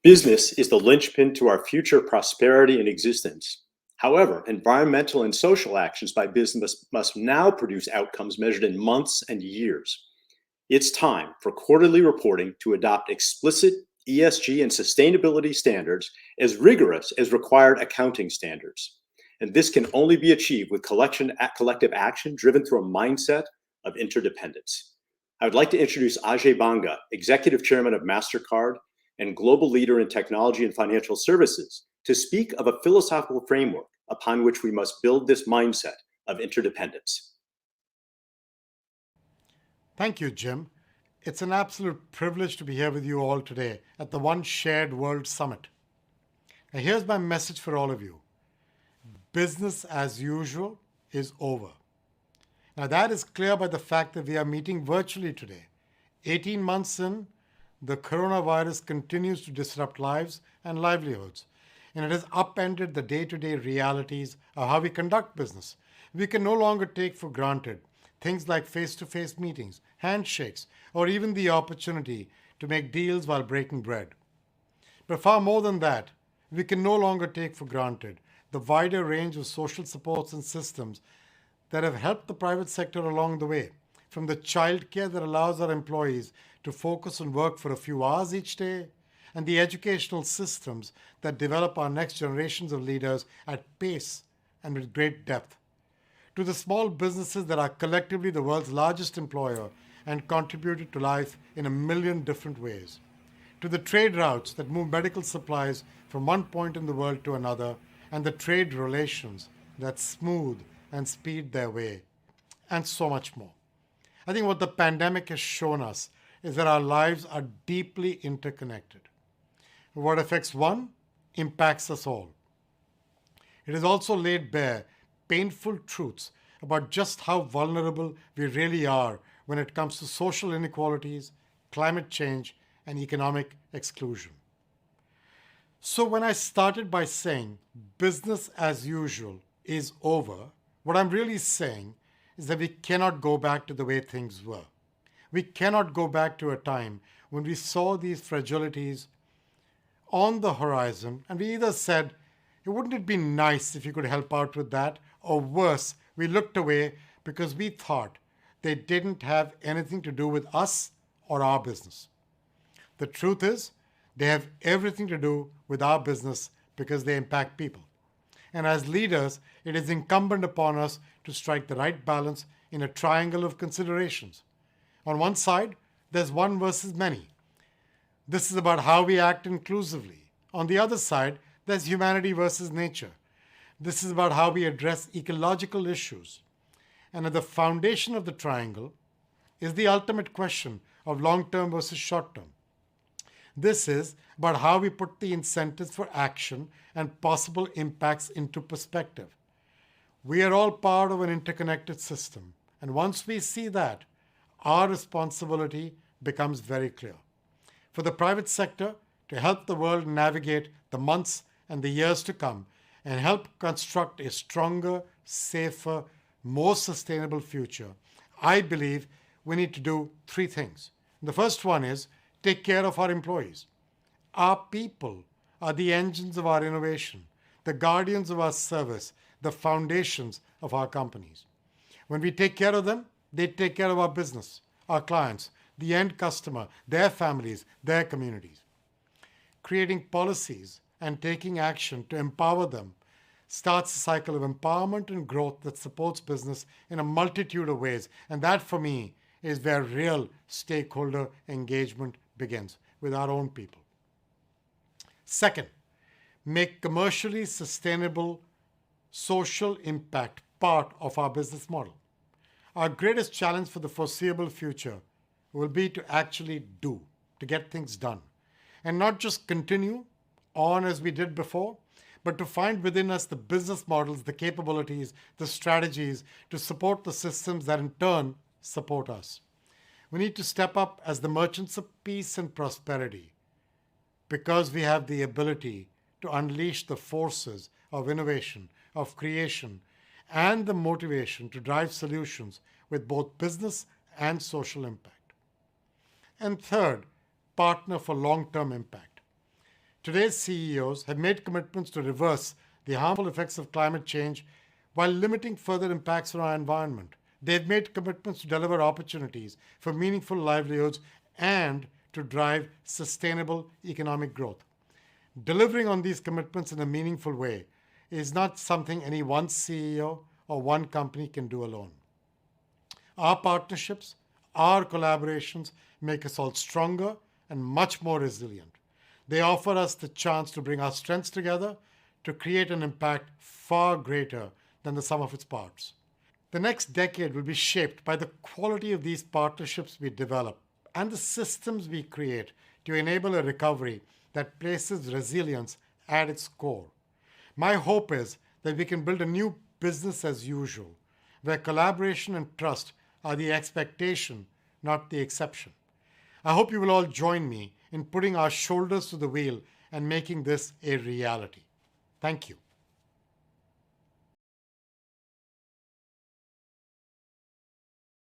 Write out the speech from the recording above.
Business is the linchpin to our future prosperity and existence. However, environmental and social actions by business must now produce outcomes measured in months and years. It's time for quarterly reporting to adopt explicit ESG and sustainability standards as rigorous as required accounting standards. And this can only be achieved with collective action driven through a mindset of interdependence. I would like to introduce Ajay Banga, Executive Chairman of Mastercard and global leader in technology and financial services, to speak of a philosophical framework upon which we must build this mindset of interdependence. Thank you, Jim. It's an absolute privilege to be here with you all today at the One Shared World Summit. Now, here's my message for all of you. Business as usual is over. Now, that is clear by the fact that we are meeting virtually today. 18 months in, the coronavirus continues to disrupt lives and livelihoods, and it has upended the day-to-day realities of how we conduct business. We can no longer take for granted things like face-to-face meetings, handshakes, or even the opportunity to make deals while breaking bread. But far more than that, we can no longer take for granted the wider range of social supports and systems that have helped the private sector along the way, from the childcare that allows our employees to focus on work for a few hours each day, and the educational systems that develop our next generations of leaders at pace and with great depth, to the small businesses that are collectively the world's largest employer and contributed to life in a million different ways, to the trade routes that move medical supplies from one point in the world to another, and the trade relations that smooth and speed their way, and so much more. I think what the pandemic has shown us is that our lives are deeply interconnected. What affects one impacts us all. It has also laid bare painful truths about just how vulnerable we really are when it comes to social inequalities, climate change, and economic exclusion. So when I started by saying business as usual is over, what I'm really saying is that we cannot go back to the way things were. We cannot go back to a time when we saw these fragilities on the horizon and we either said, wouldn't it be nice if you could help out with that? Or worse, we looked away because we thought they didn't have anything to do with us or our business. The truth is, they have everything to do with our business because they impact people. And as leaders, it is incumbent upon us to strike the right balance in a triangle of considerations. On one side, there's one versus many. This is about how we act inclusively. On the other side, there's humanity versus nature. This is about how we address ecological issues. And at the foundation of the triangle is the ultimate question of long-term versus short-term. This is about how we put the incentives for action and possible impacts into perspective. We are all part of an interconnected system. And once we see that, our responsibility becomes very clear. For the private sector to help the world navigate the months and the years to come and help construct a stronger, safer, more sustainable future, I believe we need to do three things. The first one is take care of our employees. Our people are the engines of our innovation, the guardians of our service, the foundations of our companies. When we take care of them, they take care of our business, our clients, the end customer, their families, their communities. Creating policies and taking action to empower them starts a cycle of empowerment and growth that supports business in a multitude of ways. And that, for me, is where real stakeholder engagement begins, with our own people. Second, make commercially sustainable social impact part of our business model. Our greatest challenge for the foreseeable future will be to actually do, to get things done. And not just continue on as we did before, but to find within us the business models, the capabilities, the strategies to support the systems that in turn support us. We need to step up as the merchants of peace and prosperity because we have the ability to unleash the forces of innovation, of creation, and the motivation to drive solutions with both business and social impact. And third, partner for long-term impact. Today's CEOs have made commitments to reverse the harmful effects of climate change while limiting further impacts on our environment. They've made commitments to deliver opportunities for meaningful livelihoods and to drive sustainable economic growth. Delivering on these commitments in a meaningful way is not something any one CEO or one company can do alone. Our partnerships, our collaborations make us all stronger and much more resilient. They offer us the chance to bring our strengths together to create an impact far greater than the sum of its parts. The next decade will be shaped by the quality of these partnerships we develop and the systems we create to enable a recovery that places resilience at its core. My hope is that we can build a new business as usual, where collaboration and trust are the expectation, not the exception. I hope you will all join me in putting our shoulders to the wheel and making this a reality. Thank you.